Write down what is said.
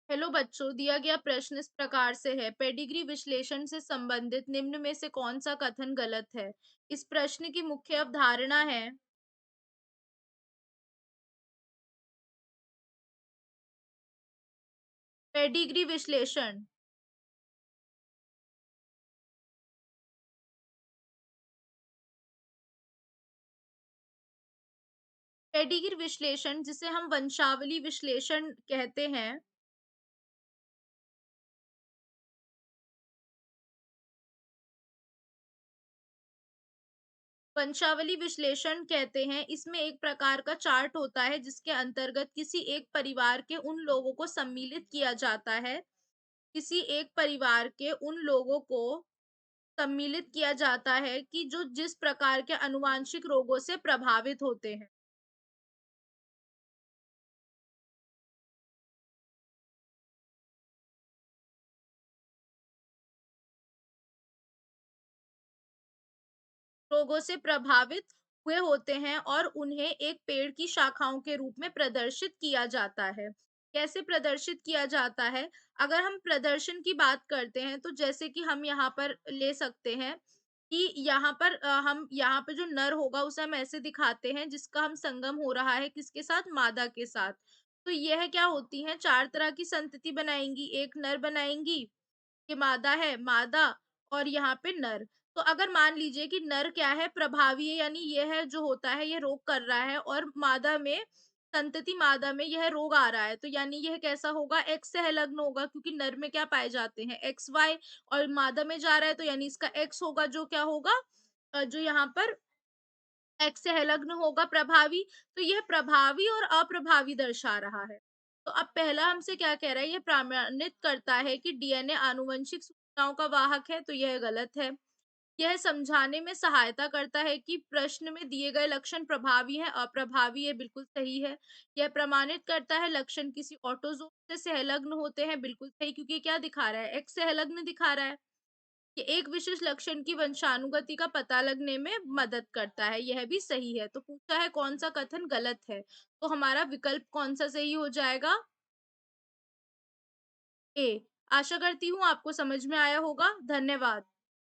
Hello बच्चों, दिया गया प्रश्न इस प्रकार से है। पेडिग्री विश्लेषण से संबंधित निम्न में से कौन सा कथन गलत है? इस प्रश्न की मुख्य अवधारणा है। पेडिग्री विश्लेषण। पेडिग्री विश्लेषण जिसे हम वंशावली विश्लेषण कहते हैं। वंशावली विश्लेषण कहते हैं, इसमें एक प्रकार का चार्ट होता है जिसके अंतर्गत किसी एक परिवार के उन लोगों को सम्मिलित किया जाता है। किसी एक परिवार के उन लोगों को सम्मिलित किया जाता है कि जो जिस प्रकार के आनुवांशिक रोगों से प्रभावित होते हैं। रोगों से प्रभावित हुए होते हैं और उन्हें एक पेड़ की शाखाओं के रूप में प्रदर्शित किया जाता है। कैसे प्रदर्शित किया जाता है? अगर हम प्रदर्शन की बात करते हैं तो जैसे कि हम यहाँ पर ले सकते हैं कि यहाँ पर हम यहाँ पे जो नर होगा उसे हम ऐसे दिखाते हैं जिसका हम संगम हो रहा है किसके साथ? मादा के साथ। तो यह क्या होती हैं? 4 तरह की संतति बनाएँगी, एक नर बनाएँगी, ये मादा है, मादा और यहाँ पे नर। तो अगर मान लीजिए कि नर क्या है? प्रभावी है, यानी ये है जो होता है ये रोग कर रहा है और मादा में संतति मादा में यह रोग आ रहा है, तो यानी यह कैसा होगा? एक्स से संलग्न होगा क्योंकि नर में क्या पाए जाते हैं? एक्स वाई और मादा में जा रहा है तो यानी इसका एक्स होगा जो क्या होगा? जो यहाँ पर एक्स से संलग्न होगा प्रभावी। तो यह प्रभावी और अप्रभावी दर्शा रहा है। तो अब पहला हमसे क्या कह रहा है? यह प्रमाणित करता है कि डीएनए आनुवंशिक सूचनाओं का वाहक है, तो यह गलत है। यह समझाने में सहायता करता है कि प्रश्न में दिए गए लक्षण प्रभावी हैं, अप्रभावी, ये बिल्कुल सही है। यह प्रमाणित करता है लक्षण किसी ऑटोज़ोम से संलग्न होते हैं, बिल्कुल सही, क्योंकि ये क्या दिखा रहा है? एक्स से संलग्न दिखा रहा है। ये एक विशेष लक्षण की वंशानुगति का पता लगने में मदद करता है, यह भी सही है। तो पूछा है कौन सा कथन गलत है? तो हमारा विकल्प कौन सा सही हो जाएगा? ए। आशा करती हूँ आपको समझ में आया होगा। धन्यवाद।